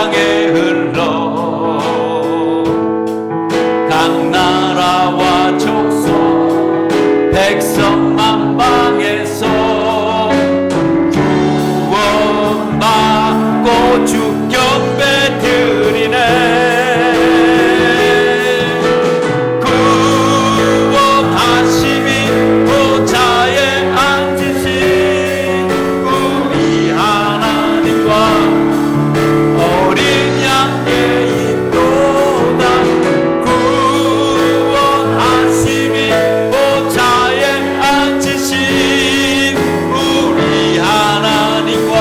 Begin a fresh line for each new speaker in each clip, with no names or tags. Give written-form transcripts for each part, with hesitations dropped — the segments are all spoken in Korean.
땅에 흘러 각 나라와 족속 백성 만방에서 구원받고 주 경배 드리네. 구원하심이 보좌에 앉으신 우리 하나님과 어린 양의 인도다. 구원하심이 보좌에 앉으신 우리 하나님과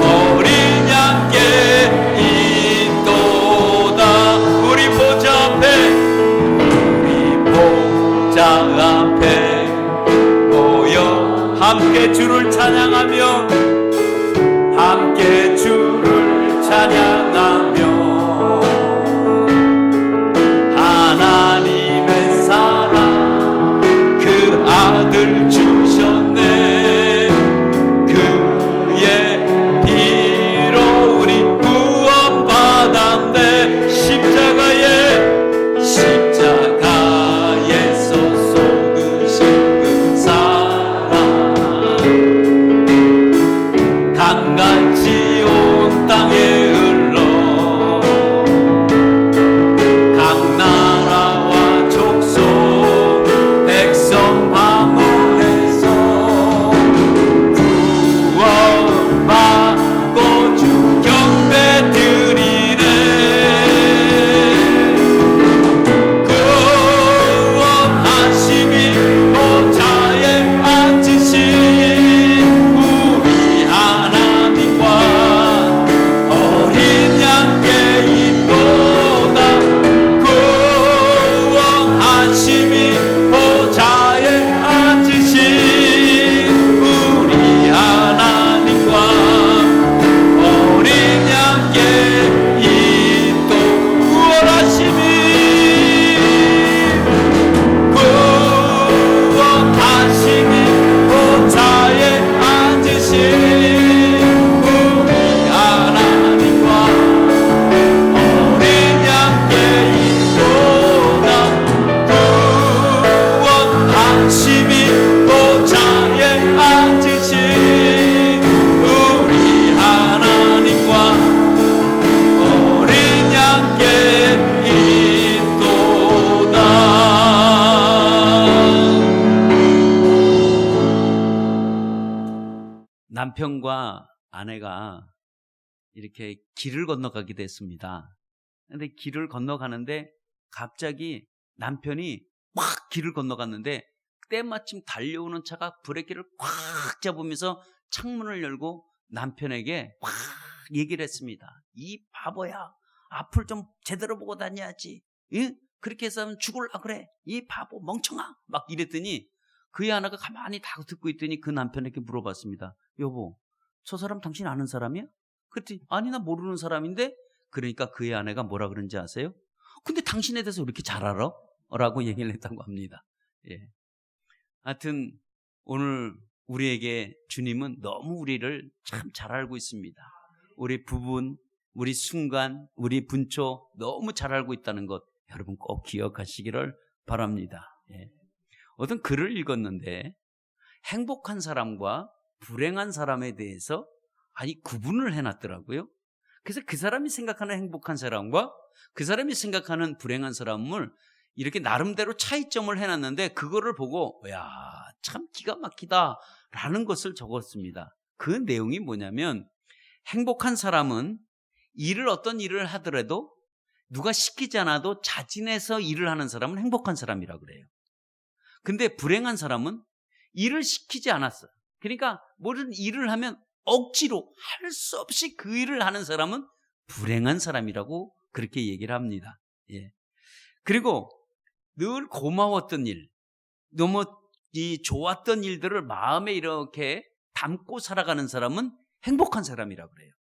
어린 양의 인도다. 우리 보좌 앞에 모여 함께 주를 찬양하며 하나님의 사랑 그 아들 주셨네. 그의 피로 우리 구원받았네. 십자가에서 쏟으신 그 사랑 강같이 온 땅에 흘러 각 나라와 족속 백성 방언에서 구원받고 주 경배 드리네. 구원하심이 보좌에 앉으신 우리 하나님과 어린 양의 인도다. 구원하심이 보좌에 앉으신 우리 하나님과 어린 양의 인도. 구원하심이 보좌에 앉으신 우리 하나님과 어린 양의 인도다. 구원하심이 보좌에 앉으신 우리 하나님과 어린 양의 인도다. 남편과 아내가 이렇게 길을 건너가게 됐습니다. 근데 길을 건너가는데 갑자기 남편이 막 길을 건너갔는데 때마침 달려오는 차가 브레이크를 꽉 잡으면서 창문을 열고 남편에게 막 얘기를 했습니다. 이 바보야, 앞을 좀 제대로 보고 다녀야지. 응? 그렇게 해서 하면 죽을라 그래. 이 바보 멍청아. 막 이랬더니 그의 하나가 가만히 다 듣고 있더니 그 남편에게 물어봤습니다. 여보, 저 사람 당신 아는 사람이야? 그랬더니 아니, 나 모르는 사람인데. 그러니까 그의 아내가 뭐라 그런지 아세요? 근데 당신에 대해서 왜 이렇게 잘 알아? 라고 얘기를 했다고 합니다. 예. 하여튼 오늘 우리에게 주님은 너무 우리를 참 잘 알고 있습니다. 우리 부분, 우리 순간, 우리 분초 너무 잘 알고 있다는 것 여러분 꼭 기억하시기를 바랍니다. 예. 어떤 글을 읽었는데 행복한 사람과 불행한 사람에 대해서 아니 구분을 해놨더라고요. 그래서 그 사람이 생각하는 행복한 사람과 그 사람이 생각하는 불행한 사람을 이렇게 나름대로 차이점을 해놨는데 그거를 보고 야, 참 기가 막히다라는 것을 적었습니다. 그 내용이 뭐냐면 행복한 사람은 어떤 일을 하더라도 누가 시키지 않아도 자진해서 일을 하는 사람은 행복한 사람이라고 그래요. 근데 불행한 사람은 일을 시키지 않았어요. 그러니까 모든 일을 하면 억지로 할 수 없이 그 일을 하는 사람은 불행한 사람이라고 그렇게 얘기를 합니다. 예. 그리고 늘 고마웠던 일, 너무 좋았던 일들을 마음에 이렇게 담고 살아가는 사람은 행복한 사람이라고 그래요.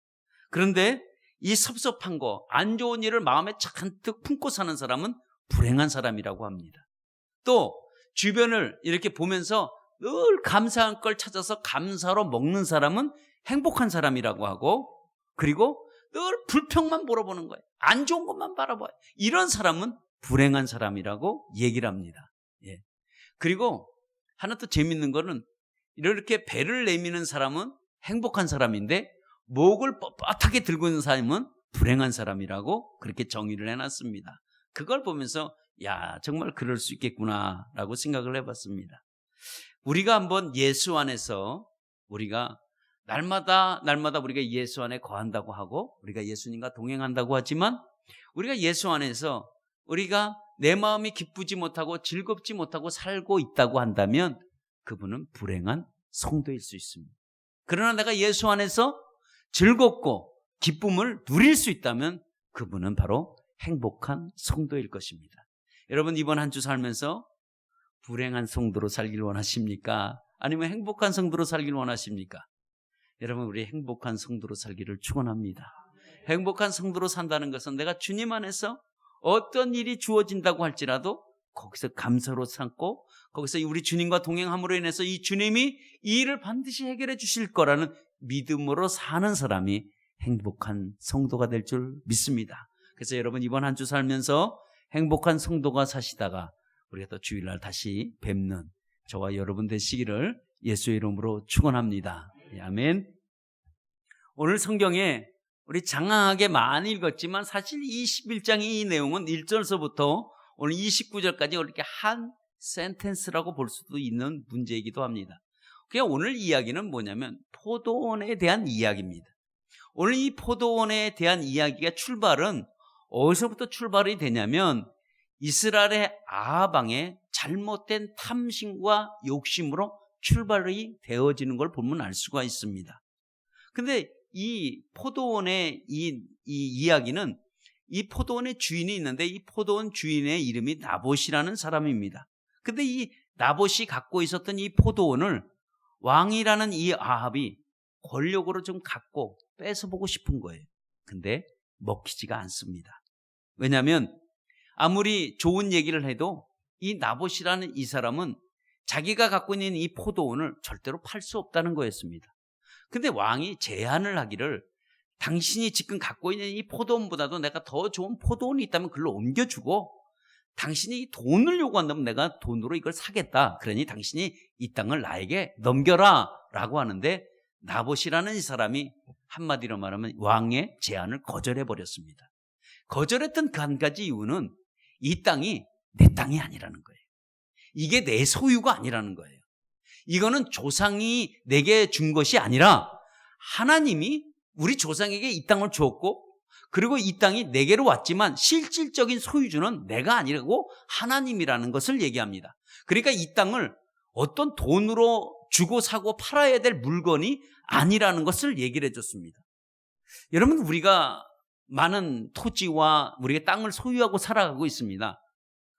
그런데 이 섭섭한 거, 안 좋은 일을 마음에 잔뜩 품고 사는 사람은 불행한 사람이라고 합니다. 또 주변을 이렇게 보면서 늘 감사한 걸 찾아서 감사로 먹는 사람은 행복한 사람이라고 하고, 그리고 늘 불평만 물어보는 거예요. 안 좋은 것만 바라봐요. 이런 사람은 불행한 사람이라고 얘기를 합니다. 예. 그리고 하나 또 재밌는 거는 이렇게 배를 내미는 사람은 행복한 사람인데 목을 뻣뻣하게 들고 있는 사람은 불행한 사람이라고 그렇게 정의를 해놨습니다. 그걸 보면서 야, 정말 그럴 수 있겠구나라고 생각을 해봤습니다. 우리가 한번 예수 안에서 우리가 날마다 우리가 예수 안에 거한다고 하고 우리가 예수님과 동행한다고 하지만 우리가 예수 안에서 우리가 내 마음이 기쁘지 못하고 즐겁지 못하고 살고 있다고 한다면 그분은 불행한 성도일 수 있습니다. 그러나 내가 예수 안에서 즐겁고 기쁨을 누릴 수 있다면 그분은 바로 행복한 성도일 것입니다. 여러분 이번 한 주 살면서 불행한 성도로 살기를 원하십니까? 아니면 행복한 성도로 살기를 원하십니까? 여러분 우리 행복한 성도로 살기를 축원합니다. 행복한 성도로 산다는 것은 내가 주님 안에서 어떤 일이 주어진다고 할지라도 거기서 감사로 삼고 거기서 우리 주님과 동행함으로 인해서 이 주님이 이 일을 반드시 해결해 주실 거라는 믿음으로 사는 사람이 행복한 성도가 될 줄 믿습니다. 그래서 여러분 이번 한 주 살면서 행복한 성도가 사시다가 우리가 또 주일날 다시 뵙는 저와 여러분 되시기를 예수의 이름으로 축원합니다. 아멘. 오늘 성경에 우리 장황하게 많이 읽었지만 사실 21장의 이 내용은 1절서부터 오늘 29절까지 이렇게 한 센텐스라고 볼 수도 있는 문제이기도 합니다. 그냥 오늘 이야기는 뭐냐면 포도원에 대한 이야기입니다. 오늘 이 포도원에 대한 이야기가 출발은 어디서부터 출발이 되냐면 이스라엘의 아합 왕의 잘못된 탐심과 욕심으로 출발이 되어지는 걸 보면 알 수가 있습니다. 근데 이 포도원의 이 이야기는 이 포도원의 주인이 있는데 이 포도원 주인의 이름이 나봇이라는 사람입니다. 근데 이 나봇이 갖고 있었던 이 포도원을 왕이라는 이 아합이 권력으로 좀 갖고 뺏어보고 싶은 거예요. 근데 먹히지가 않습니다. 왜냐하면 아무리 좋은 얘기를 해도 이 나봇이라는 이 사람은 자기가 갖고 있는 이 포도원을 절대로 팔 수 없다는 거였습니다. 근데 왕이 제안을 하기를 당신이 지금 갖고 있는 이 포도원보다도 내가 더 좋은 포도원이 있다면 그걸로 옮겨주고 당신이 돈을 요구한다면 내가 돈으로 이걸 사겠다. 그러니 당신이 이 땅을 나에게 넘겨라 라고 하는데 나봇이라는 이 사람이 한마디로 말하면 왕의 제안을 거절해버렸습니다. 거절했던 그 한 가지 이유는 이 땅이 내 땅이 아니라는 거예요. 이게 내 소유가 아니라는 거예요. 이거는 조상이 내게 준 것이 아니라 하나님이 우리 조상에게 이 땅을 주었고 그리고 이 땅이 내게로 왔지만 실질적인 소유주는 내가 아니라고 하나님이라는 것을 얘기합니다. 그러니까 이 땅을 어떤 돈으로 주고 사고 팔아야 될 물건이 아니라는 것을 얘기를 해줬습니다. 여러분 우리가 많은 토지와 우리가 땅을 소유하고 살아가고 있습니다.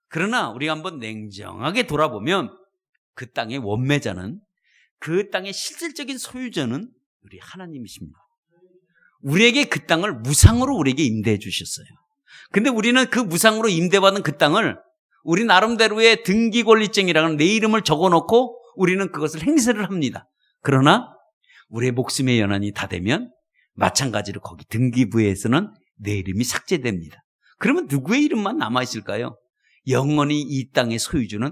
그러나 우리가 한번 냉정하게 돌아보면 그 땅의 원매자는 그 땅의 실질적인 소유자는 우리 하나님이십니다. 우리에게 그 땅을 무상으로 우리에게 임대해 주셨어요. 근데 우리는 그 무상으로 임대받은 그 땅을 우리 나름대로의 등기권리증이라는 내 이름을 적어놓고 우리는 그것을 행세를 합니다. 그러나 우리의 목숨의 연한이 다 되면 마찬가지로 거기 등기부에서는 내 이름이 삭제됩니다. 그러면 누구의 이름만 남아있을까요? 영원히 이 땅의 소유주는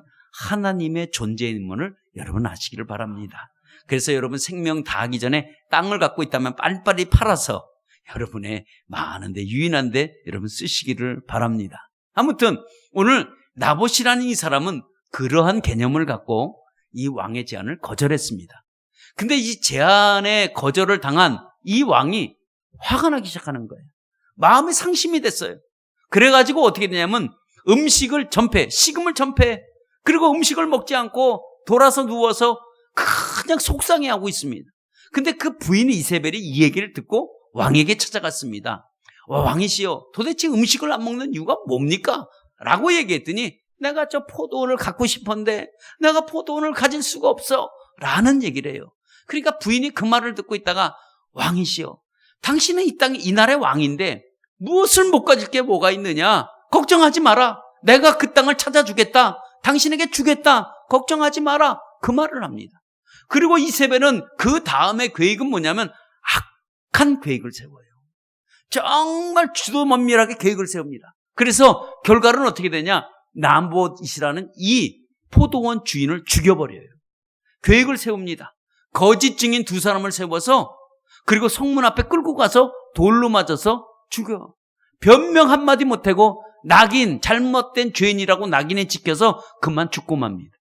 하나님의 존재임을 여러분 아시기를 바랍니다. 그래서 여러분 생명 다하기 전에 땅을 갖고 있다면 빨리빨리 팔아서 여러분의 많은데 유인한데 여러분 쓰시기를 바랍니다. 아무튼 오늘 나봇이라는 이 사람은 그러한 개념을 갖고 이 왕의 제안을 거절했습니다. 근데 이 제안에 거절을 당한 이 왕이 화가 나기 시작하는 거예요. 마음에 상심이 됐어요. 그래가지고 어떻게 되냐면 음식을 전폐, 식음을 전폐, 그리고 음식을 먹지 않고 돌아서 누워서 그냥 속상해하고 있습니다. 근데 그 부인 이세벨이 이 얘기를 듣고 왕에게 찾아갔습니다. 왕이시여, 도대체 음식을 안 먹는 이유가 뭡니까? 라고 얘기했더니 내가 저 포도원을 갖고 싶었는데 내가 포도원을 가질 수가 없어 라는 얘기를 해요. 그러니까 부인이 그 말을 듣고 있다가 왕이시여, 당신은 이 땅의 이 나라의 왕인데 무엇을 못 가질 게 뭐가 있느냐? 걱정하지 마라. 내가 그 땅을 찾아주겠다. 당신에게 주겠다. 걱정하지 마라. 그 말을 합니다. 그리고 이세벨은 그 다음에 계획은 뭐냐면 악한 계획을 세워요. 정말 주도면밀하게 계획을 세웁니다. 그래서 결과는 어떻게 되냐? 나봇이라는 이 포도원 주인을 죽여버려요. 계획을 세웁니다. 거짓 증인 두 사람을 세워서 그리고 성문 앞에 끌고 가서 돌로 맞아서 죽여. 변명 한마디 못하고 낙인, 잘못된 죄인이라고 낙인에 찍혀서 그만 죽고 맙니다.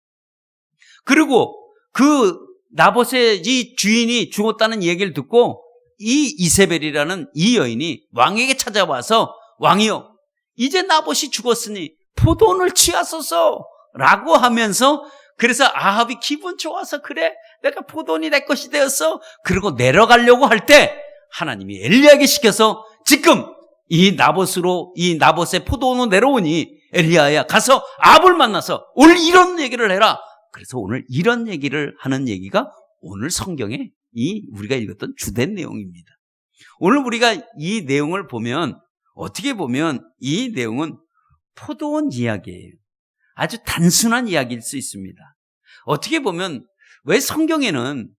그리고 그 나봇의 이 주인이 죽었다는 얘기를 듣고 이 이세벨이라는 이 여인이 왕에게 찾아와서 왕이여, 이제 나봇이 죽었으니 포도원을 취하소서 라고 하면서, 그래서 아합이 기분 좋아서 그래 내가 포도원이 내 것이 되었어 그리고 내려가려고 할 때 하나님이 엘리야에게 시켜서 지금 이 나봇의 포도원으로 내려오니 엘리야야 가서 아합을 만나서 오늘 이런 얘기를 해라. 그래서 오늘 이런 얘기를 하는 얘기가 오늘 성경에 이 우리가 읽었던 주된 내용입니다. 오늘 우리가 이 내용을 보면 어떻게 보면 이 내용은 포도원 이야기예요. 아주 단순한 이야기일 수 있습니다. 어떻게 보면 왜 성경에는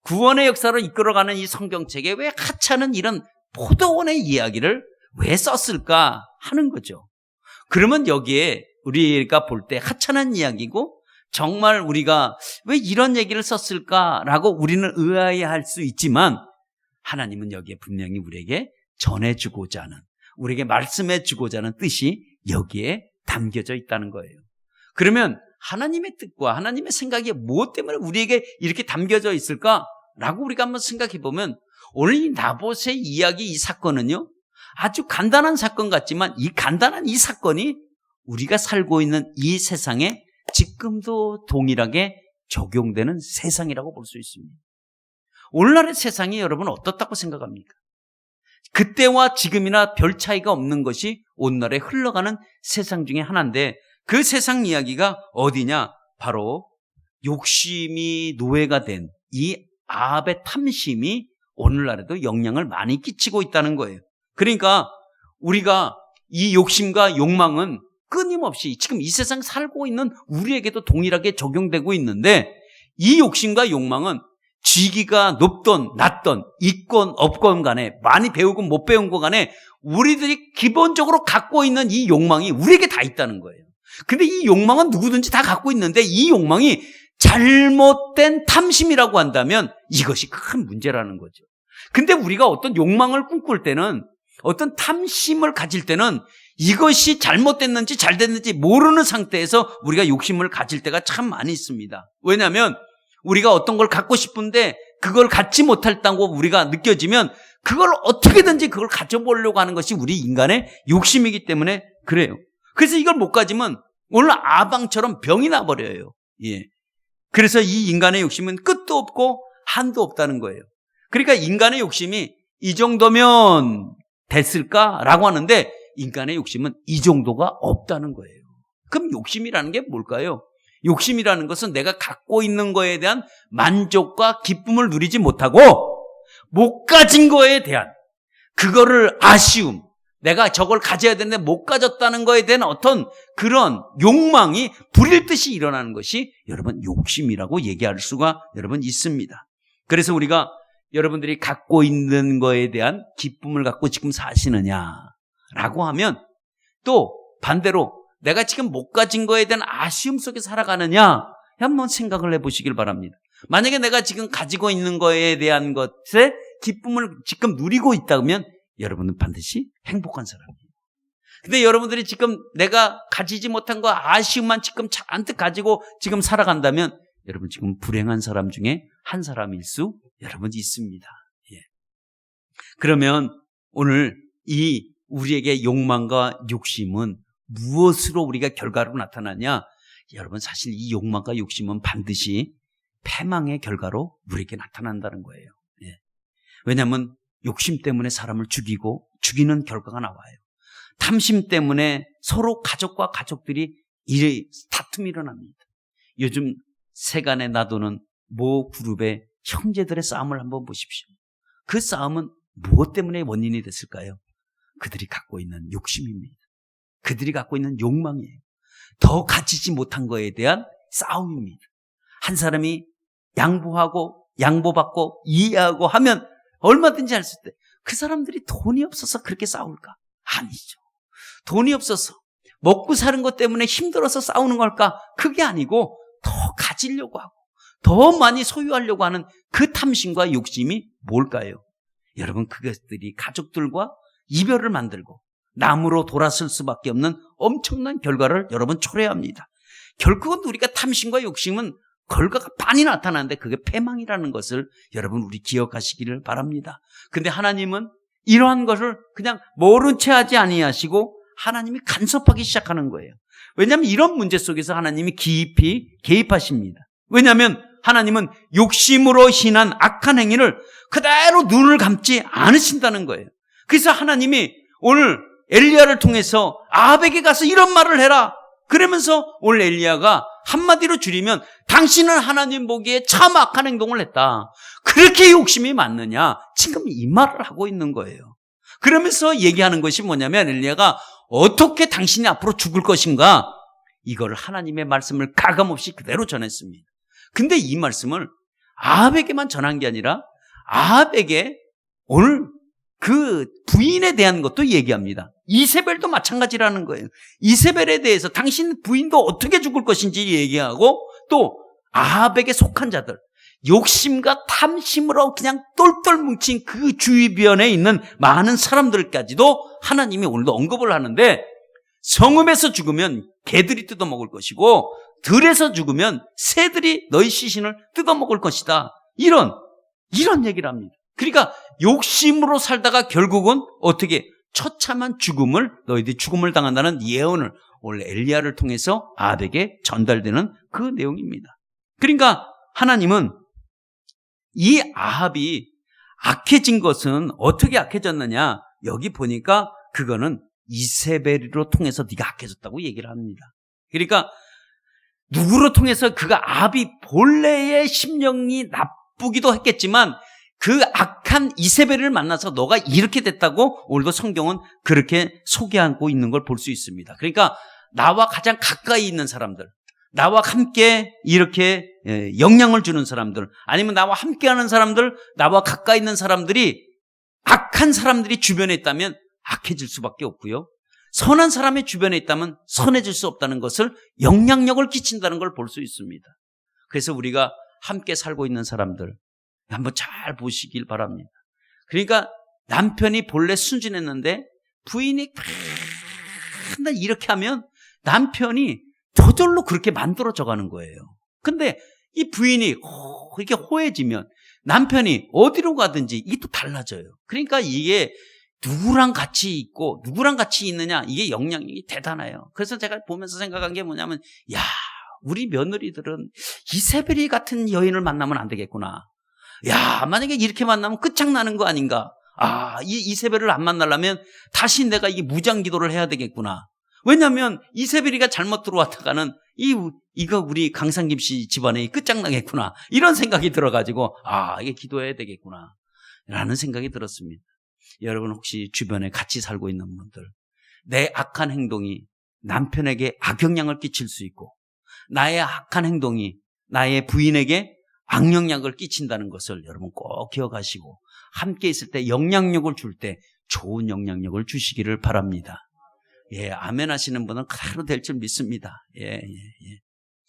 구원의 역사로 이끌어가는 이 성경책에 왜 하찮은 이런 포도원의 이야기를 왜 썼을까 하는 거죠. 그러면 여기에 우리가 볼 때 하찮은 이야기고 정말 우리가 왜 이런 얘기를 썼을까라고 우리는 의아해할 수 있지만 하나님은 여기에 분명히 우리에게 전해주고자 하는, 우리에게 말씀해주고자 하는 뜻이 여기에 담겨져 있다는 거예요. 그러면 하나님의 뜻과 하나님의 생각이 무엇 때문에 우리에게 이렇게 담겨져 있을까라고 우리가 한번 생각해 보면 오늘 이 나봇의 이야기, 이 사건은요 아주 간단한 사건 같지만 이 간단한 이 사건이 우리가 살고 있는 이 세상에 지금도 동일하게 적용되는 세상이라고 볼 수 있습니다. 오늘날의 세상이 여러분 어떻다고 생각합니까? 그때와 지금이나 별 차이가 없는 것이 오늘날에 흘러가는 세상 중에 하나인데 그 세상 이야기가 어디냐? 바로 욕심이 노예가 된 이 아합의 탐심이 오늘날에도 영향을 많이 끼치고 있다는 거예요. 그러니까 우리가 이 욕심과 욕망은 끊임없이 지금 이 세상 살고 있는 우리에게도 동일하게 적용되고 있는데 이 욕심과 욕망은 직위가 높던 낮던 있건 없건 간에 많이 배우건 못 배운 것 간에 우리들이 기본적으로 갖고 있는 이 욕망이 우리에게 다 있다는 거예요. 근데 이 욕망은 누구든지 다 갖고 있는데 이 욕망이 잘못된 탐심이라고 한다면 이것이 큰 문제라는 거죠. 근데 우리가 어떤 욕망을 꿈꿀 때는, 어떤 탐심을 가질 때는 이것이 잘못됐는지 잘 됐는지 모르는 상태에서 우리가 욕심을 가질 때가 참 많이 있습니다. 왜냐하면 우리가 어떤 걸 갖고 싶은데 그걸 갖지 못했다고 우리가 느껴지면 그걸 어떻게든지 그걸 가져보려고 하는 것이 우리 인간의 욕심이기 때문에 그래요. 그래서 이걸 못 가지면 오늘 아방처럼 병이 나버려요. 예. 그래서 이 인간의 욕심은 끝도 없고 한도 없다는 거예요. 그러니까 인간의 욕심이 이 정도면 됐을까라고 하는데 인간의 욕심은 이 정도가 없다는 거예요. 그럼 욕심이라는 게 뭘까요? 욕심이라는 것은 내가 갖고 있는 거에 대한 만족과 기쁨을 누리지 못하고 못 가진 거에 대한 그거를 아쉬움, 내가 저걸 가져야 되는데 못 가졌다는 거에 대한 어떤 그런 욕망이 불일 듯이 일어나는 것이 여러분 욕심이라고 얘기할 수가 여러분 있습니다. 그래서 우리가 여러분들이 갖고 있는 거에 대한 기쁨을 갖고 지금 사시느냐라고 하면 또 반대로 내가 지금 못 가진 거에 대한 아쉬움 속에 살아가느냐 한번 생각을 해보시길 바랍니다. 만약에 내가 지금 가지고 있는 거에 대한 것에 기쁨을 지금 누리고 있다면 여러분은 반드시 행복한 사람이에요. 근데 여러분들이 지금 내가 가지지 못한 거 아쉬움만 지금 잔뜩 가지고 지금 살아간다면 여러분 지금 불행한 사람 중에 한 사람일 수 여러분 있습니다. 예. 그러면 오늘 이 우리에게 욕망과 욕심은 무엇으로 우리가 결과로 나타나냐? 여러분 사실 이 욕망과 욕심은 반드시 패망의 결과로 우리에게 나타난다는 거예요. 예. 왜냐하면 욕심 때문에 사람을 죽이고 죽이는 결과가 나와요. 탐심 때문에 서로 가족과 가족들이 다툼이 일어납니다. 요즘 세간에 놔두는 모 그룹의 형제들의 싸움을 한번 보십시오. 그 싸움은 무엇 때문에 원인이 됐을까요? 그들이 갖고 있는 욕심입니다. 그들이 갖고 있는 욕망이에요. 더 가지지 못한 거에 대한 싸움입니다. 한 사람이 양보받고 이해하고 하면 얼마든지 할 수 있대. 그 사람들이 돈이 없어서 그렇게 싸울까? 아니죠. 돈이 없어서 먹고 사는 것 때문에 힘들어서 싸우는 걸까? 그게 아니고 더 가지려고 하고 더 많이 소유하려고 하는 그 탐심과 욕심이 뭘까요? 여러분, 그것들이 가족들과 이별을 만들고 남으로 돌아설 수밖에 없는 엄청난 결과를 여러분 초래합니다. 결국은 우리가 탐심과 욕심은 결과가 많이 나타나는데 그게 패망이라는 것을 여러분 우리 기억하시기를 바랍니다. 근데 하나님은 이러한 것을 그냥 모른 채 하지 아니하시고 하나님이 간섭하기 시작하는 거예요. 왜냐하면 이런 문제 속에서 하나님이 깊이 개입하십니다. 왜냐하면 하나님은 욕심으로 인한 악한 행위를 그대로 눈을 감지 않으신다는 거예요. 그래서 하나님이 오늘 엘리야를 통해서 아합에게 가서 이런 말을 해라. 그러면서 오늘 엘리야가 한마디로 줄이면 당신은 하나님 보기에 참 악한 행동을 했다. 그렇게 욕심이 많느냐? 지금 이 말을 하고 있는 거예요. 그러면서 얘기하는 것이 뭐냐면 엘리야가 어떻게 당신이 앞으로 죽을 것인가? 이걸 하나님의 말씀을 가감없이 그대로 전했습니다. 근데 이 말씀을 아합에게만 전한 게 아니라 아합에게 오늘 그 부인에 대한 것도 얘기합니다. 이세벨도 마찬가지라는 거예요. 이세벨에 대해서 당신 부인도 어떻게 죽을 것인지 얘기하고 또 아합에게 속한 자들, 욕심과 탐심으로 그냥 똘똘 뭉친 그 주변에 있는 많은 사람들까지도 하나님이 오늘도 언급을 하는데 성읍에서 죽으면 개들이 뜯어먹을 것이고 들에서 죽으면 새들이 너희 시신을 뜯어먹을 것이다. 이런 얘기를 합니다. 그러니까 욕심으로 살다가 결국은 어떻게 처참한 죽음을 너희들이 죽음을 당한다는 예언을 오늘 엘리야를 통해서 아합에게 전달되는 그 내용입니다. 그러니까 하나님은 이 아합이 악해진 것은 어떻게 악해졌느냐? 여기 보니까 그거는 이세벨으로 통해서 네가 악해졌다고 얘기를 합니다. 그러니까 누구로 통해서 그가 아합이 본래의 심령이 나쁘기도 했겠지만 그 악한 이세벨을 만나서 너가 이렇게 됐다고 오늘도 성경은 그렇게 소개하고 있는 걸 볼 수 있습니다. 그러니까 나와 가장 가까이 있는 사람들, 나와 함께 이렇게 영향을 주는 사람들, 아니면 나와 함께하는 사람들, 나와 가까이 있는 사람들이 악한 사람들이 주변에 있다면 악해질 수밖에 없고요. 선한 사람의 주변에 있다면 선해질 수 없다는 것을 영향력을 끼친다는 걸 볼 수 있습니다. 그래서 우리가 함께 살고 있는 사람들 한번 잘 보시길 바랍니다. 그러니까 남편이 본래 순진했는데 부인이 맨날 이렇게 하면 남편이 저절로 그렇게 만들어져 가는 거예요. 근데 이 부인이 이렇게 호해지면 남편이 어디로 가든지 이게 또 달라져요. 그러니까 이게 누구랑 같이 있고 누구랑 같이 있느냐, 이게 영향력이 대단해요. 그래서 제가 보면서 생각한 게 뭐냐면, 야, 우리 며느리들은 이세벨이 같은 여인을 만나면 안 되겠구나. 야, 만약에 이렇게 만나면 끝장나는 거 아닌가. 이 이세벨을 안 만나려면 다시 내가 이게 무장기도를 해야 되겠구나. 왜냐하면 이세벨이가 잘못 들어왔다가는 이거 우리 강상김 씨 집안에 끝장나겠구나. 이런 생각이 들어가지고 이게 기도해야 되겠구나 라는 생각이 들었습니다. 여러분 혹시 주변에 같이 살고 있는 분들, 내 악한 행동이 남편에게 악영향을 끼칠 수 있고 나의 악한 행동이 나의 부인에게 악영향을 끼친다는 것을 여러분 꼭 기억하시고 함께 있을 때 영향력을 줄 때 좋은 영향력을 주시기를 바랍니다. 예, 아멘 하시는 분은 그대로 될 줄 믿습니다. 예.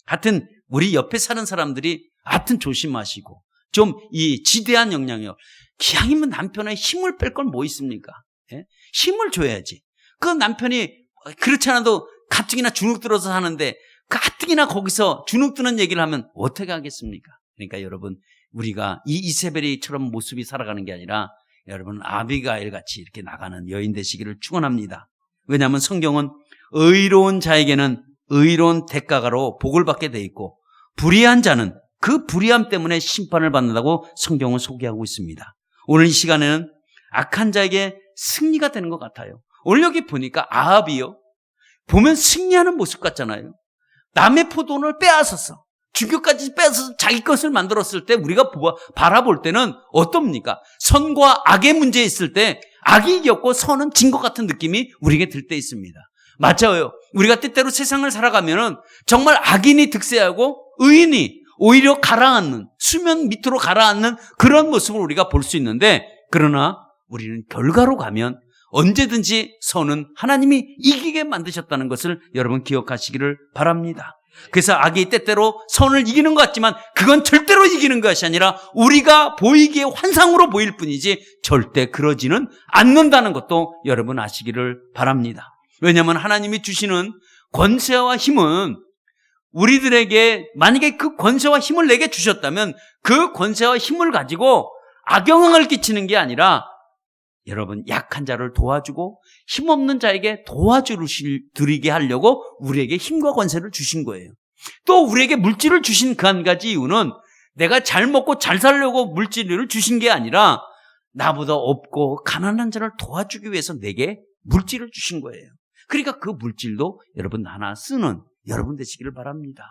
하여튼 우리 옆에 사는 사람들이 하여튼 조심하시고 좀 이 지대한 영향력, 기왕이면 남편의 힘을 뺄 건 뭐 있습니까? 예? 힘을 줘야지. 그 남편이 그렇지 않아도 가뜩이나 주눅 들어서 사는데 가뜩이나 거기서 주눅 드는 얘기를 하면 어떻게 하겠습니까? 그러니까 여러분, 우리가 이 이세벨이처럼 모습이 살아가는 게 아니라 여러분 아비가일 같이 이렇게 나가는 여인 되시기를 축원합니다. 왜냐하면 성경은 의로운 자에게는 의로운 대가로 복을 받게 돼 있고 불의한 자는 그 불의함 때문에 심판을 받는다고 성경은 소개하고 있습니다. 오늘 이 시간에는 악한 자에게 승리가 되는 것 같아요. 오늘 여기 보니까 아합이요, 보면 승리하는 모습 같잖아요. 남의 포도원을 빼앗았어. 주교까지 빼앗아서 자기 것을 만들었을 때 우리가 바라볼 때는 어떻습니까? 선과 악의 문제에 있을 때 악이 이겼고 선은 진 것 같은 느낌이 우리에게 들 때 있습니다. 맞아요. 우리가 때때로 세상을 살아가면은 정말 악인이 득세하고 의인이 오히려 가라앉는, 수면 밑으로 가라앉는 그런 모습을 우리가 볼 수 있는데, 그러나 우리는 결과로 가면 언제든지 선은 하나님이 이기게 만드셨다는 것을 여러분 기억하시기를 바랍니다. 그래서 악이 때때로 선을 이기는 것 같지만 그건 절대로 이기는 것이 아니라 우리가 보이기에 환상으로 보일 뿐이지 절대 그러지는 않는다는 것도 여러분 아시기를 바랍니다. 왜냐하면 하나님이 주시는 권세와 힘은 우리들에게 만약에 그 권세와 힘을 내게 주셨다면 그 권세와 힘을 가지고 악영향을 끼치는 게 아니라 여러분 약한 자를 도와주고 힘없는 자에게 도와드리게 하려고 우리에게 힘과 권세를 주신 거예요. 또 우리에게 물질을 주신 그 한 가지 이유는 내가 잘 먹고 잘 살려고 물질을 주신 게 아니라 나보다 없고 가난한 자를 도와주기 위해서 내게 물질을 주신 거예요. 그러니까 그 물질도 여러분 하나 쓰는 여러분 되시기를 바랍니다.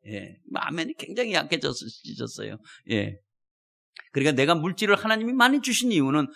예, 아멘이 굉장히 약해졌어요. 예, 그러니까 내가 물질을 하나님이 많이 주신 이유는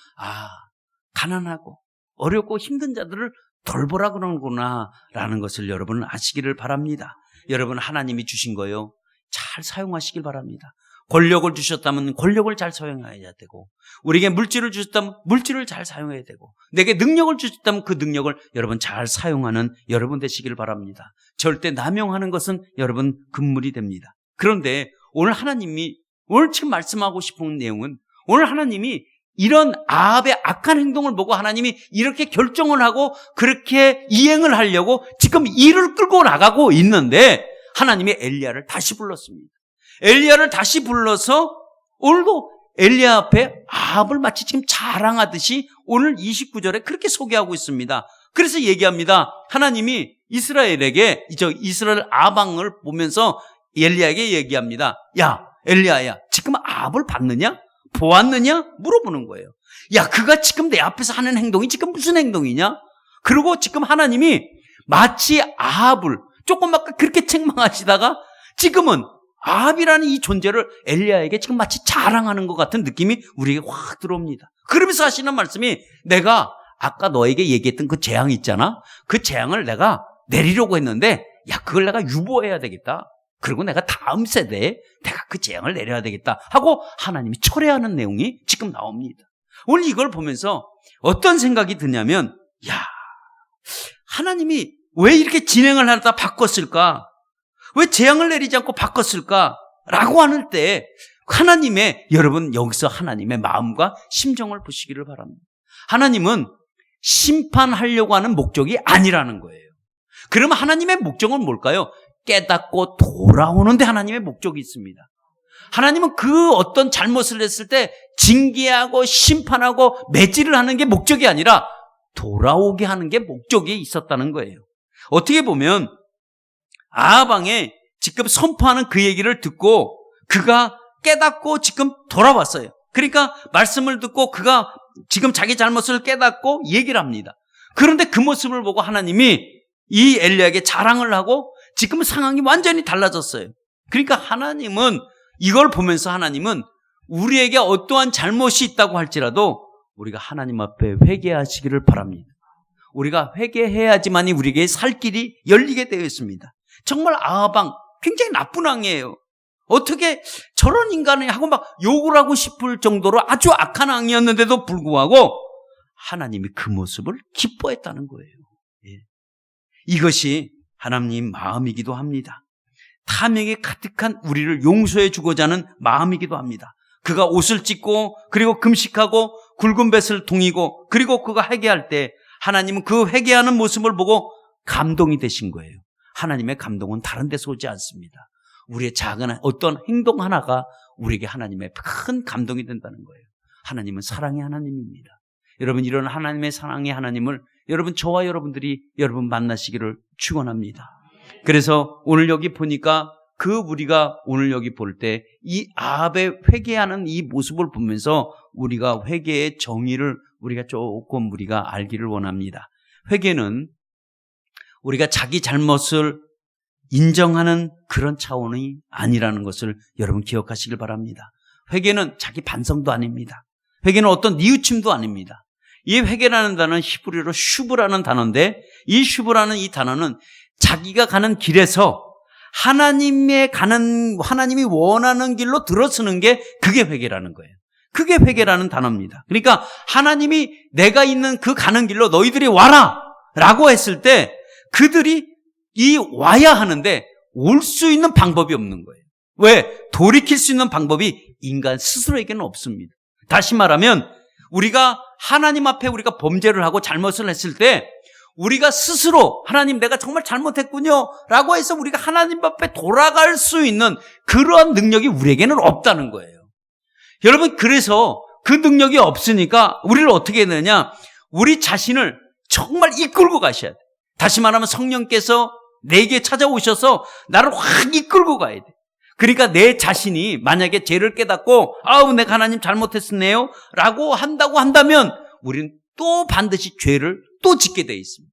가난하고 어렵고 힘든 자들을 돌보라 그러는구나 라는 것을 여러분 아시기를 바랍니다. 여러분 하나님이 주신 거요 잘 사용하시길 바랍니다. 권력을 주셨다면 권력을 잘 사용해야 되고 우리에게 물질을 주셨다면 물질을 잘 사용해야 되고 내게 능력을 주셨다면 그 능력을 여러분 잘 사용하는 여러분 되시길 바랍니다. 절대 남용하는 것은 여러분 금물이 됩니다. 그런데 오늘 하나님이 오늘 지금 말씀하고 싶은 내용은 오늘 하나님이 이런 아합의 악한 행동을 보고 하나님이 이렇게 결정을 하고 그렇게 이행을 하려고 지금 일을 끌고 나가고 있는데 하나님이 엘리야를 다시 불렀습니다. 엘리야를 다시 불러서 오늘도 엘리야 앞에 아합을 마치 지금 자랑하듯이 오늘 29절에 그렇게 소개하고 있습니다. 그래서 얘기합니다. 하나님이 이스라엘에게 이스라엘 아방을 보면서 엘리야에게 얘기합니다. 야 엘리야야 지금 아합을 봤느냐? 보았느냐? 물어보는 거예요. 야, 그가 지금 내 앞에서 하는 행동이 지금 무슨 행동이냐? 그리고 지금 하나님이 마치 아합을 조금 아까 그렇게 책망하시다가 지금은 아합이라는 이 존재를 엘리야에게 지금 마치 자랑하는 것 같은 느낌이 우리에게 확 들어옵니다. 그러면서 하시는 말씀이 내가 아까 너에게 얘기했던 그 재앙 있잖아? 그 재앙을 내가 내리려고 했는데 야, 그걸 내가 유보해야 되겠다. 그리고 내가 다음 세대에 내가 그 재앙을 내려야 되겠다 하고 하나님이 철회하는 내용이 지금 나옵니다. 오늘 이걸 보면서 어떤 생각이 드냐면 야, 하나님이 왜 이렇게 진행을 하다 바꿨을까? 왜 재앙을 내리지 않고 바꿨을까? 라고 하는 때 하나님의 여러분 여기서 하나님의 마음과 심정을 보시기를 바랍니다. 하나님은 심판하려고 하는 목적이 아니라는 거예요. 그러면 하나님의 목적은 뭘까요? 깨닫고 돌아오는데 하나님의 목적이 있습니다. 하나님은 그 어떤 잘못을 했을 때 징계하고 심판하고 매질을 하는 게 목적이 아니라 돌아오게 하는 게 목적이 있었다는 거예요. 어떻게 보면 아합왕에 지금 선포하는 그 얘기를 듣고 그가 깨닫고 지금 돌아왔어요. 그러니까 말씀을 듣고 그가 지금 자기 잘못을 깨닫고 얘기를 합니다. 그런데 그 모습을 보고 하나님이 이 엘리야에게 자랑을 하고 지금 상황이 완전히 달라졌어요. 그러니까 하나님은 이걸 보면서 하나님은 우리에게 어떠한 잘못이 있다고 할지라도 우리가 하나님 앞에 회개하시기를 바랍니다. 우리가 회개해야지만이 우리에게 살 길이 열리게 되어 있습니다. 정말 아합왕 굉장히 나쁜 왕이에요. 어떻게 저런 인간이 하고 막 욕을 하고 싶을 정도로 아주 악한 왕이었는데도 불구하고 하나님이 그 모습을 기뻐했다는 거예요. 예. 이것이 하나님 마음이기도 합니다. 탐욕에 가득한 우리를 용서해 주고자 하는 마음이기도 합니다. 그가 옷을 찢고 그리고 금식하고 굵은 뱃을 동이고 그리고 그가 회개할 때 하나님은 그 회개하는 모습을 보고 감동이 되신 거예요. 하나님의 감동은 다른 데서 오지 않습니다. 우리의 작은 어떤 행동 하나가 우리에게 하나님의 큰 감동이 된다는 거예요. 하나님은 사랑의 하나님입니다. 여러분 이런 하나님의 사랑의 하나님을 여러분 저와 여러분들이 여러분 만나시기를 축원합니다. 그래서 오늘 여기 보니까 우리가 오늘 여기 볼 때 이 아합의 회개하는 이 모습을 보면서 우리가 회개의 정의를 우리가 조금 우리가 알기를 원합니다. 회개는 우리가 자기 잘못을 인정하는 그런 차원이 아니라는 것을 여러분 기억하시길 바랍니다. 회개는 자기 반성도 아닙니다. 회개는 어떤 뉘우침도 아닙니다. 이 회개라는 단어는 히브리어로 슈브라는 단어인데 이 슈브라는 이 단어는 자기가 가는 길에서 하나님이 원하는 길로 들어서는 게 그게 회개라는 거예요. 그게 회개라는 단어입니다. 그러니까 하나님이 내가 있는 그 가는 길로 너희들이 와라 라고 했을 때 그들이 와야 하는데 올 수 있는 방법이 없는 거예요. 왜? 돌이킬 수 있는 방법이 인간 스스로에게는 없습니다. 다시 말하면 우리가 하나님 앞에 우리가 범죄를 하고 잘못을 했을 때 우리가 스스로 하나님 내가 정말 잘못했군요 라고 해서 우리가 하나님 앞에 돌아갈 수 있는 그러한 능력이 우리에게는 없다는 거예요. 여러분, 그래서 그 능력이 없으니까 우리를 어떻게 해야 되느냐, 우리 자신을 정말 이끌고 가셔야 돼. 다시 말하면 성령께서 내게 찾아오셔서 나를 확 이끌고 가야 돼. 그러니까 내 자신이 만약에 죄를 깨닫고 아우 내가 하나님 잘못했네요 라고 한다고 한다면 우리는 또 반드시 죄를 또 짓게 돼 있습니다.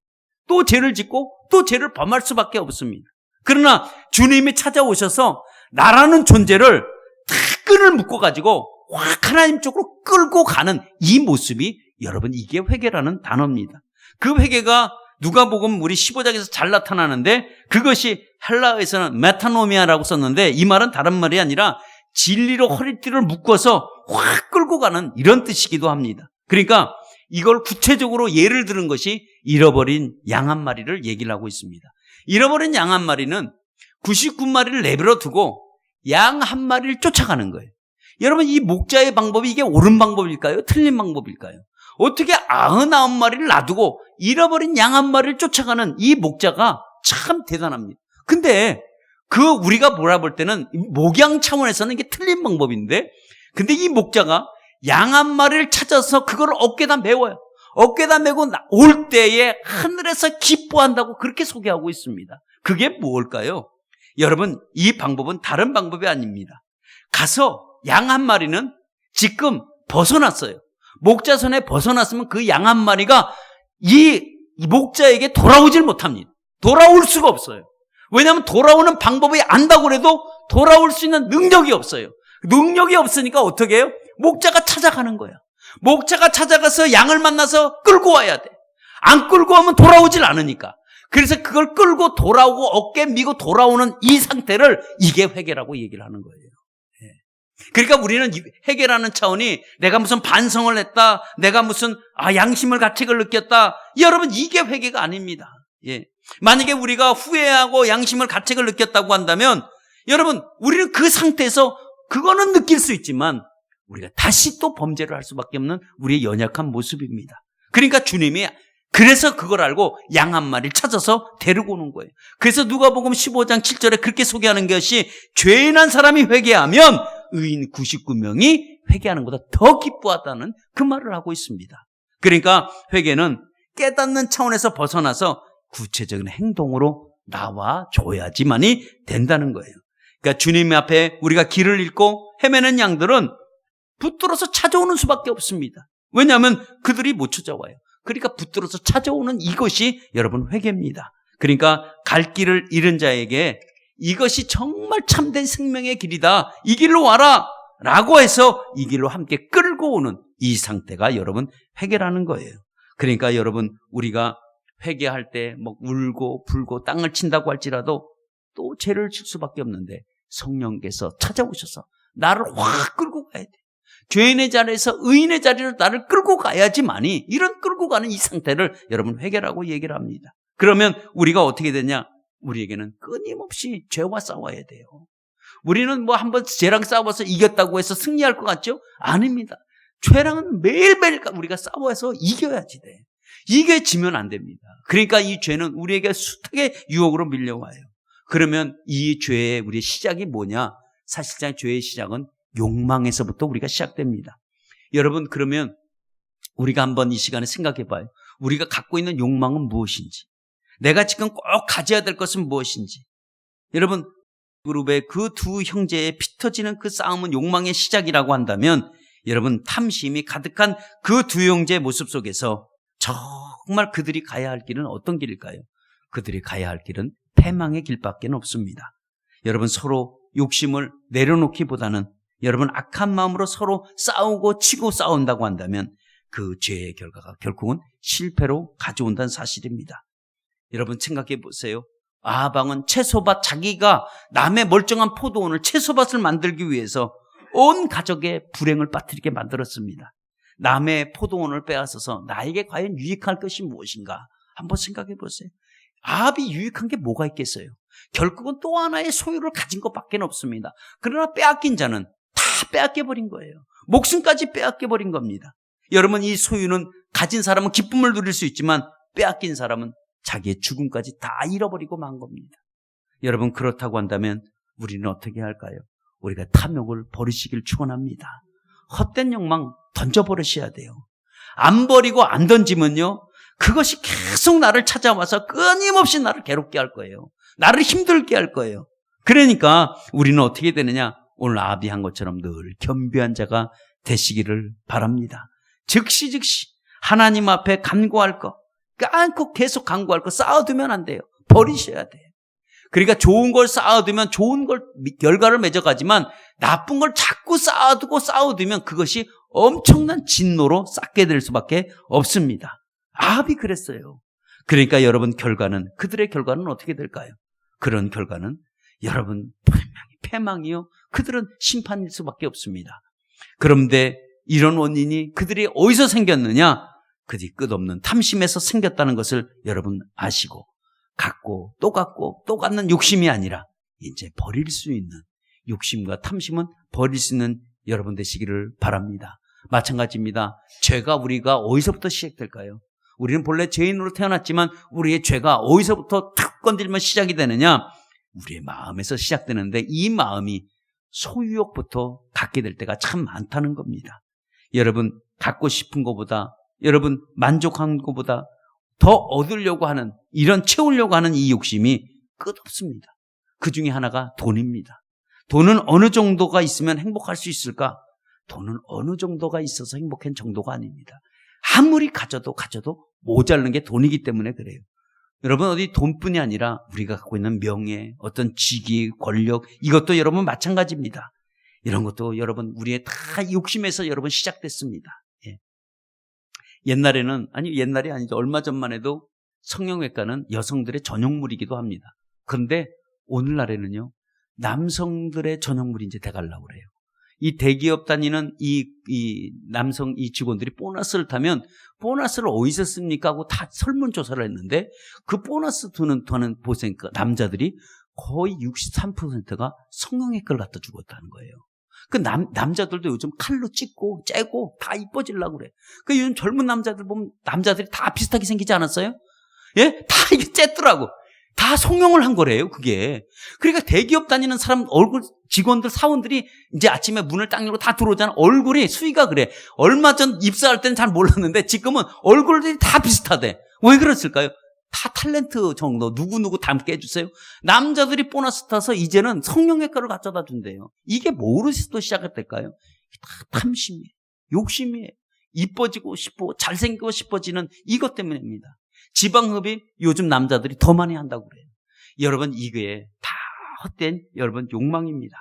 또 죄를 짓고 또 죄를 범할 수밖에 없습니다. 그러나 주님이 찾아오셔서 나라는 존재를 다 끈을 묶어가지고 확 하나님 쪽으로 끌고 가는 이 모습이 여러분 이게 회개라는 단어입니다. 그 회개가 누가복음 우리 15장에서 잘 나타나는데 그것이 헬라어에서는 메타노미아라고 썼는데 이 말은 다른 말이 아니라 진리로 허리띠를 묶어서 확 끌고 가는 이런 뜻이기도 합니다. 그러니까 이걸 구체적으로 예를 들은 것이 잃어버린 양 한 마리를 얘기를 하고 있습니다. 잃어버린 양 한 마리는 99마리를 내버려 두고 양 한 마리를 쫓아가는 거예요. 여러분 이 목자의 방법이 이게 옳은 방법일까요? 틀린 방법일까요? 어떻게 99마리를 놔두고 잃어버린 양 한 마리를 쫓아가는 이 목자가 참 대단합니다. 근데 우리가 몰아볼 때는 목양 차원에서는 이게 틀린 방법인데 근데 이 목자가 양 한 마리를 찾아서 그걸 어깨에다 메워요. 어깨에다 메고 올 때에 하늘에서 기뻐한다고 그렇게 소개하고 있습니다. 그게 뭘까요? 여러분 이 방법은 다른 방법이 아닙니다. 가서 양 한 마리는 지금 벗어났어요. 목자 손에 벗어났으면 그 양 한 마리가 이 목자에게 돌아오질 못합니다. 돌아올 수가 없어요. 왜냐하면 돌아오는 방법이 안다고 해도 돌아올 수 있는 능력이 없어요. 능력이 없으니까 어떻게 해요? 목자가 찾아가는 거야. 목자가 찾아가서 양을 만나서 끌고 와야 돼. 안 끌고 오면 돌아오질 않으니까. 그래서 그걸 끌고 돌아오고 어깨 미고 돌아오는 이 상태를 이게 회개라고 얘기를 하는 거예요. 그러니까 우리는 회개라는 차원이 내가 무슨 반성을 했다, 내가 무슨 양심을 가책을 느꼈다. 여러분 이게 회개가 아닙니다. 예. 만약에 우리가 후회하고 양심을 가책을 느꼈다고 한다면 여러분 우리는 그 상태에서 그거는 느낄 수 있지만 우리가 다시 또 범죄를 할 수밖에 없는 우리의 연약한 모습입니다. 그러니까 주님이 그래서 그걸 알고 양 한 마리를 찾아서 데리고 오는 거예요. 그래서 누가복음 15장 7절에 그렇게 소개하는 것이 죄인 한 사람이 회개하면 의인 99명이 회개하는 것보다 더 기뻐하다는 그 말을 하고 있습니다. 그러니까 회개는 깨닫는 차원에서 벗어나서 구체적인 행동으로 나와줘야지만이 된다는 거예요. 그러니까 주님 앞에 우리가 길을 잃고 헤매는 양들은 붙들어서 찾아오는 수밖에 없습니다. 왜냐하면 그들이 못 찾아와요. 그러니까 붙들어서 찾아오는 이것이 여러분 회개입니다. 그러니까 갈 길을 잃은 자에게 이것이 정말 참된 생명의 길이다. 이 길로 와라 라고 해서 이 길로 함께 끌고 오는 이 상태가 여러분 회개라는 거예요. 그러니까 여러분 우리가 회개할 때 뭐 울고 불고 땅을 친다고 할지라도 또 죄를 질 수밖에 없는데 성령께서 찾아오셔서 나를 확 끌고 가야 돼. 죄인의 자리에서 의인의 자리로 나를 끌고 가야지만이 이런 끌고 가는 이 상태를 여러분 회개라고 얘기를 합니다. 그러면 우리가 어떻게 되냐? 우리에게는 끊임없이 죄와 싸워야 돼요. 우리는 뭐 한번 죄랑 싸워서 이겼다고 해서 승리할 것 같죠? 아닙니다. 죄랑은 매일매일 우리가 싸워서 이겨야지 돼. 이게 지면 안 됩니다. 그러니까 이 죄는 우리에게 숱하게 유혹으로 밀려와요. 그러면 이 죄의 우리의 시작이 뭐냐? 사실상 죄의 시작은 욕망에서부터 우리가 시작됩니다. 여러분 그러면 우리가 한번 이 시간에 생각해 봐요. 우리가 갖고 있는 욕망은 무엇인지, 내가 지금 꼭 가져야 될 것은 무엇인지. 여러분 그룹의 그 두 형제의 피 터지는 그 싸움은 욕망의 시작이라고 한다면 여러분 탐심이 가득한 그 두 형제의 모습 속에서 정말 그들이 가야 할 길은 어떤 길일까요? 그들이 가야 할 길은 패망의 길밖에 없습니다. 여러분 서로 욕심을 내려놓기보다는 여러분 악한 마음으로 서로 싸우고 치고 싸운다고 한다면 그 죄의 결과가 결국은 실패로 가져온다는 사실입니다. 여러분 생각해 보세요. 아방은 채소밭 자기가 남의 멀쩡한 포도원을 채소밭을 만들기 위해서 온 가족의 불행을 빠뜨리게 만들었습니다. 남의 포도원을 빼앗아서 나에게 과연 유익할 것이 무엇인가 한번 생각해 보세요. 아합이 유익한 게 뭐가 있겠어요? 결국은 또 하나의 소유를 가진 것밖에 없습니다. 그러나 빼앗긴 자는 다 빼앗겨버린 거예요. 목숨까지 빼앗겨버린 겁니다. 여러분, 이 소유는 가진 사람은 기쁨을 누릴 수 있지만 빼앗긴 사람은 자기의 죽음까지 다 잃어버리고 만 겁니다. 여러분, 그렇다고 한다면 우리는 어떻게 할까요? 우리가 탐욕을 버리시길 축원합니다. 헛된 욕망 던져버리셔야 돼요. 안 버리고 안 던지면요, 그것이 계속 나를 찾아와서 끊임없이 나를 괴롭게 할 거예요. 나를 힘들게 할 거예요. 그러니까 우리는 어떻게 되느냐? 오늘 아합이 한 것처럼 늘 겸비한 자가 되시기를 바랍니다. 즉시 하나님 앞에 간구할 거, 꼭 계속 간구할 거 쌓아두면 안 돼요. 버리셔야 돼요. 그러니까 좋은 걸 쌓아두면 좋은 걸 결과를 맺어가지만 나쁜 걸 자꾸 쌓아두면 그것이 엄청난 진노로 쌓게 될 수밖에 없습니다. 아합이 그랬어요. 그러니까 여러분, 그들의 결과는 어떻게 될까요? 그런 결과는 여러분 패망이요, 그들은 심판일 수밖에 없습니다. 그런데 이런 원인이 그들이 어디서 생겼느냐? 그들이 끝없는 탐심에서 생겼다는 것을 여러분 아시고, 갖고 또 갖는 욕심이 아니라 이제 버릴 수 있는 욕심과 탐심은 버릴 수 있는 여러분 되시기를 바랍니다. 마찬가지입니다. 죄가 우리가 어디서부터 시작될까요? 우리는 본래 죄인으로 태어났지만 우리의 죄가 어디서부터 탁 건들면 시작이 되느냐? 우리의 마음에서 시작되는데, 이 마음이 소유욕부터 갖게 될 때가 참 많다는 겁니다. 여러분, 갖고 싶은 것보다, 여러분 만족한 것보다 더 얻으려고 하는, 이런 채우려고 하는 이 욕심이 끝없습니다. 그 중에 하나가 돈입니다. 돈은 어느 정도가 있으면 행복할 수 있을까? 돈은 어느 정도가 있어서 행복한 정도가 아닙니다. 아무리 가져도 모자르는 게 돈이기 때문에 그래요. 여러분, 어디 돈뿐이 아니라 우리가 갖고 있는 명예, 어떤 직위, 권력, 이것도 여러분 마찬가지입니다. 이런 것도 여러분 우리의 다 욕심에서 여러분 시작됐습니다. 예. 옛날이 아니죠. 얼마 전만 해도 성형외과는 여성들의 전용물이기도 합니다. 그런데 오늘날에는요, 남성들의 전용물이 이제 돼가려고 그래요. 이 대기업 다니는 남성 직원들이 보너스를 타면 보너스를 어디서 씁니까 하고 다 설문조사를 했는데, 그 보너스 드는 보니까 남자들이 거의 63%가 성형외과를 갖다 죽었다는 거예요. 그 남자들도 요즘 칼로 찢고 째고 다 이뻐지려고 그래. 그 요즘 젊은 남자들 보면 남자들이 다 비슷하게 생기지 않았어요? 예? 다 이게 쨌더라고. 다 성형을 한 거래요, 그게. 그러니까 대기업 다니는 사람 직원들, 사원들이 이제 아침에 문을 딱 열고 다 들어오잖아. 얼굴이 수위가 그래. 얼마 전 입사할 때는 잘 몰랐는데 지금은 얼굴들이 다 비슷하대. 왜 그랬을까요? 다 탤런트 정도, 누구 닮게 해주세요. 남자들이 보너스 타서 이제는 성형외과를 갖다 준대요. 이게 뭐로부터 시작했을까요? 다 탐심이에요. 욕심이에요. 이뻐지고 싶고 잘생기고 싶어지는 이것 때문입니다. 지방흡입 요즘 남자들이 더 많이 한다고 그래요. 여러분, 이게 다 헛된 여러분 욕망입니다.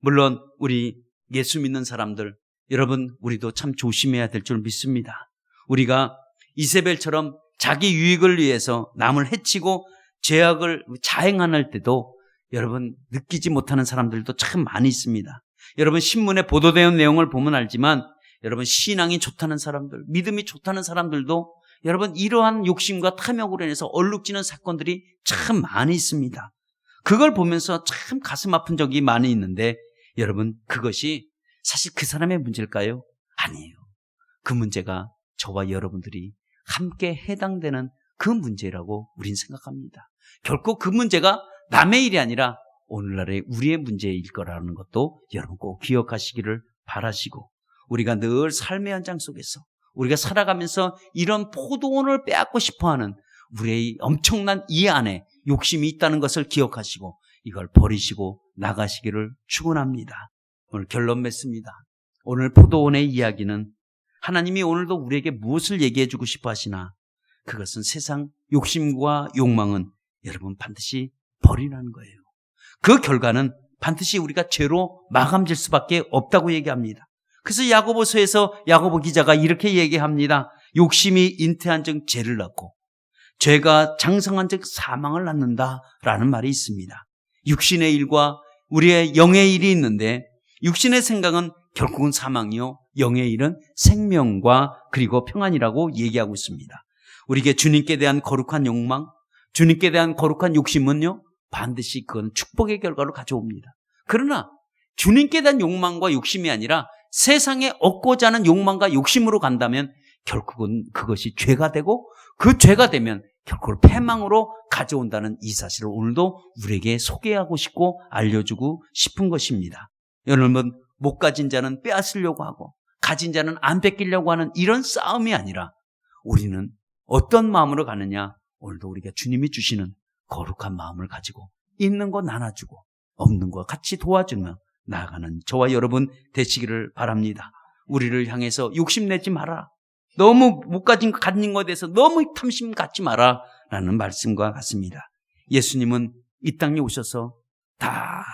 물론 우리 예수 믿는 사람들, 여러분 우리도 참 조심해야 될 줄 믿습니다. 우리가 이세벨처럼 자기 유익을 위해서 남을 해치고 죄악을 자행할 때도 여러분 느끼지 못하는 사람들도 참 많이 있습니다. 여러분, 신문에 보도되는 내용을 보면 알지만, 여러분 신앙이 좋다는 사람들, 믿음이 좋다는 사람들도 여러분 이러한 욕심과 탐욕으로 인해서 얼룩지는 사건들이 참 많이 있습니다. 그걸 보면서 참 가슴 아픈 적이 많이 있는데, 여러분 그것이 사실 그 사람의 문제일까요? 아니에요. 그 문제가 저와 여러분들이 함께 해당되는 그 문제라고 우린 생각합니다. 결코 그 문제가 남의 일이 아니라 오늘날의 우리의 문제일 거라는 것도 여러분 꼭 기억하시기를 바라시고, 우리가 늘 삶의 현장 속에서 우리가 살아가면서 이런 포도원을 빼앗고 싶어하는 우리의 엄청난 이 안에 욕심이 있다는 것을 기억하시고 이걸 버리시고 나가시기를 축원합니다. 오늘 결론 맺습니다. 오늘 포도원의 이야기는 하나님이 오늘도 우리에게 무엇을 얘기해 주고 싶어 하시나, 그것은 세상 욕심과 욕망은 여러분 반드시 버리라는 거예요. 그 결과는 반드시 우리가 죄로 마감될 수밖에 없다고 얘기합니다. 그래서 야고보서에서 야고보 기자가 이렇게 얘기합니다. 욕심이 잉태한 즉 죄를 낳고 죄가 장성한 즉 사망을 낳는다라는 말이 있습니다. 육신의 일과 우리의 영의 일이 있는데, 육신의 생각은 결국은 사망이요, 영의 일은 생명과 그리고 평안이라고 얘기하고 있습니다. 우리에게 주님께 대한 거룩한 욕망, 주님께 대한 거룩한 욕심은요, 반드시 그건 축복의 결과를 가져옵니다. 그러나 주님께 대한 욕망과 욕심이 아니라 세상에 얻고자 하는 욕망과 욕심으로 간다면 결국은 그것이 죄가 되고, 그 죄가 되면 결국 패망으로 가져온다는 이 사실을 오늘도 우리에게 소개하고 싶고 알려주고 싶은 것입니다. 여러분, 못 가진 자는 빼앗으려고 하고 가진 자는 안 뺏기려고 하는 이런 싸움이 아니라 우리는 어떤 마음으로 가느냐, 오늘도 우리가 주님이 주시는 거룩한 마음을 가지고 있는 거 나눠주고 없는 거 같이 도와주며 나아가는 저와 여러분 되시기를 바랍니다. 우리를 향해서 욕심내지 마라, 너무 못 가진 것에 대해서 너무 탐심 갖지 마라 라는 말씀과 같습니다. 예수님은 이 땅에 오셔서 다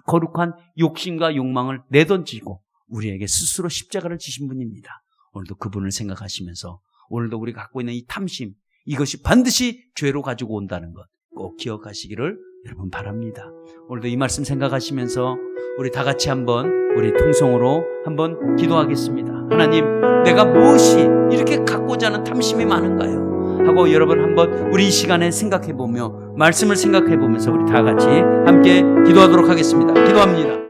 거룩한 욕심과 욕망을 내던지고 우리에게 스스로 십자가를 지신 분입니다. 오늘도 그분을 생각하시면서 오늘도 우리가 갖고 있는 이 탐심, 이것이 반드시 죄로 가지고 온다는 것 꼭 기억하시기를 여러분 바랍니다. 오늘도 이 말씀 생각하시면서 우리 다 같이 한번 우리 통성으로 한번 기도하겠습니다. 하나님, 내가 무엇이 이렇게 갖고자 하는 탐심이 많은가요? 하고 여러분 한번 우리 이 시간에 생각해보며 말씀을 생각해보면서 우리 다 같이 함께 기도하도록 하겠습니다. 기도합니다.